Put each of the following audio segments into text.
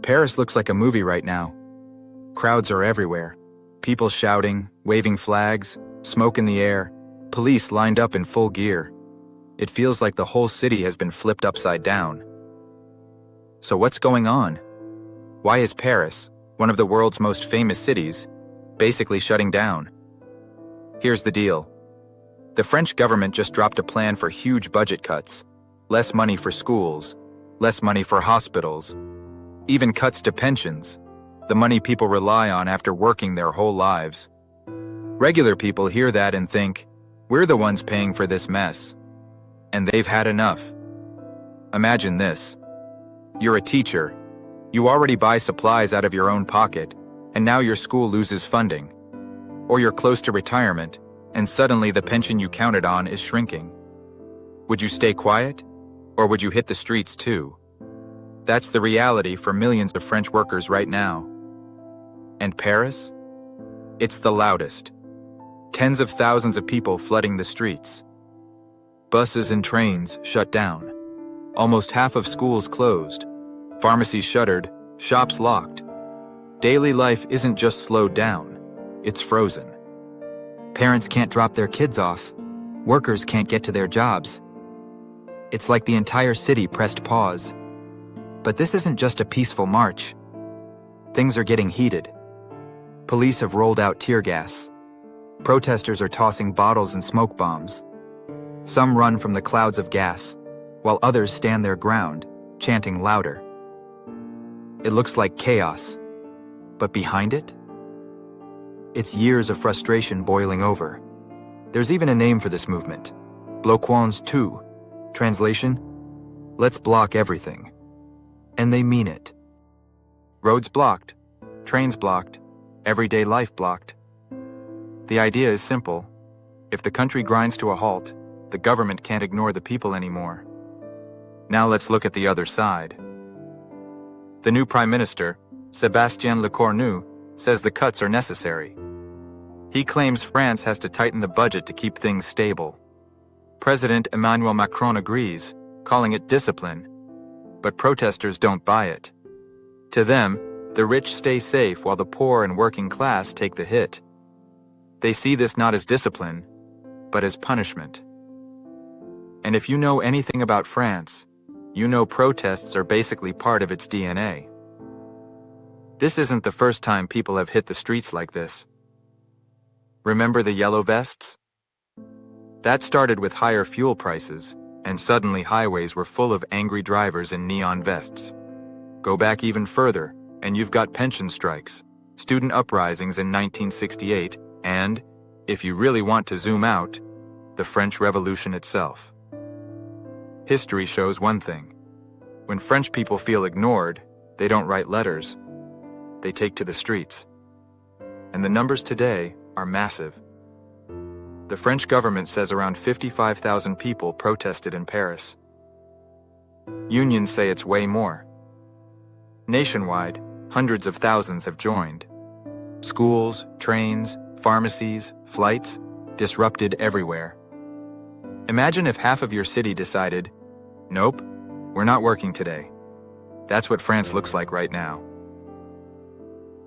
Paris looks like a movie right now. Crowds are everywhere. People shouting, waving flags, smoke in the air, police lined up in full gear. It feels like the whole city has been flipped upside down. So what's going on? Why is Paris, one of the world's most famous cities, basically shutting down? Here's the deal. The French government just dropped a plan for huge budget cuts. Less money for schools, less money for hospitals, even cuts to pensions, the money people rely on after working their whole lives. Regular people hear that and think, we're the ones paying for this mess. And they've had enough. Imagine this. You're a teacher. You already buy supplies out of your own pocket, and now your school loses funding. Or you're close to retirement, and suddenly the pension you counted on is shrinking. Would you stay quiet? Or would you hit the streets too? That's the reality for millions of French workers right now. And Paris? It's the loudest. Tens of thousands of people flooding the streets. Buses and trains shut down. Almost half of schools closed. Pharmacies shuttered, shops locked. Daily life isn't just slowed down, it's frozen. Parents can't drop their kids off. Workers can't get to their jobs. It's like the entire city pressed pause. But this isn't just a peaceful march. Things are getting heated. Police have rolled out tear gas. Protesters are tossing bottles and smoke bombs. Some run from the clouds of gas, while others stand their ground, chanting louder. It looks like chaos, but behind it? It's years of frustration boiling over. There's even a name for this movement, Bloquons Tout. Translation, let's block everything. And they mean it. Roads blocked, trains blocked, everyday life blocked. The idea is simple. If the country grinds to a halt, the government can't ignore the people anymore. Now let's look at the other side. The new Prime Minister, Sébastien Lecornu, says the cuts are necessary. He claims France has to tighten the budget to keep things stable. President Emmanuel Macron agrees, calling it discipline, but protesters don't buy it. To them, the rich stay safe while the poor and working class take the hit. They see this not as discipline, but as punishment. And if you know anything about France, you know protests are basically part of its DNA. This isn't the first time people have hit the streets like this. Remember the yellow vests? That started with higher fuel prices, and suddenly highways were full of angry drivers in neon vests. Go back even further, and you've got pension strikes, student uprisings in 1968, and, if you really want to zoom out, the French Revolution itself. History shows one thing. When French people feel ignored, they don't write letters. They take to the streets. And the numbers today are massive. The French government says around 55,000 people protested in Paris. Unions say it's way more. Nationwide, hundreds of thousands have joined. Schools, trains, pharmacies, flights, disrupted everywhere. Imagine if half of your city decided, nope, we're not working today. That's what France looks like right now.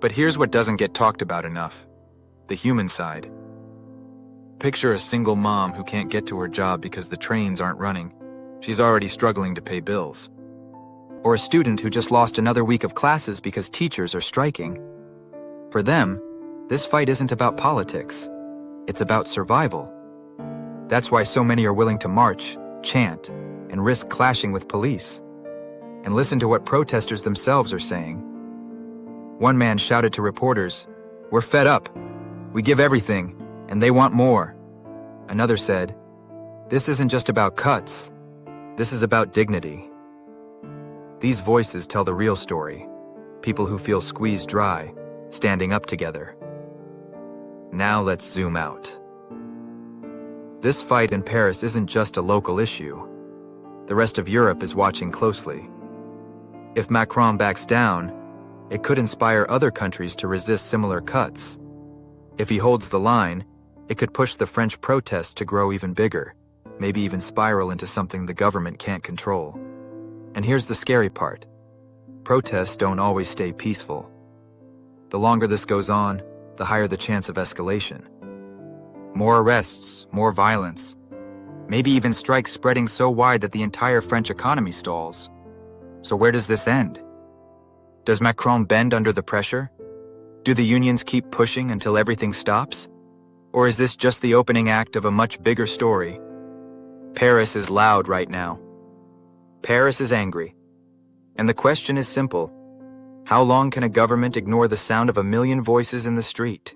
But here's what doesn't get talked about enough: the human side. Picture a single mom who can't get to her job because the trains aren't running. She's already struggling to pay bills. Or a student who just lost another week of classes because teachers are striking. For them, this fight isn't about politics. It's about survival. That's why so many are willing to march, chant, and risk clashing with police. And listen to what protesters themselves are saying. One man shouted to reporters, "We're fed up. We give everything, and they want more." Another said, "This isn't just about cuts. This is about dignity." These voices tell the real story. People who feel squeezed dry, standing up together. Now let's zoom out. This fight in Paris isn't just a local issue. The rest of Europe is watching closely. If Macron backs down, it could inspire other countries to resist similar cuts. If he holds the line, it could push the French protests to grow even bigger, maybe even spiral into something the government can't control. And here's the scary part. Protests don't always stay peaceful. The longer this goes on, the higher the chance of escalation. More arrests, more violence, maybe even strikes spreading so wide that the entire French economy stalls. So where does this end? Does Macron bend under the pressure? Do the unions keep pushing until everything stops? Or is this just the opening act of a much bigger story? Paris is loud right now. Paris is angry. And the question is simple. How long can a government ignore the sound of a million voices in the street?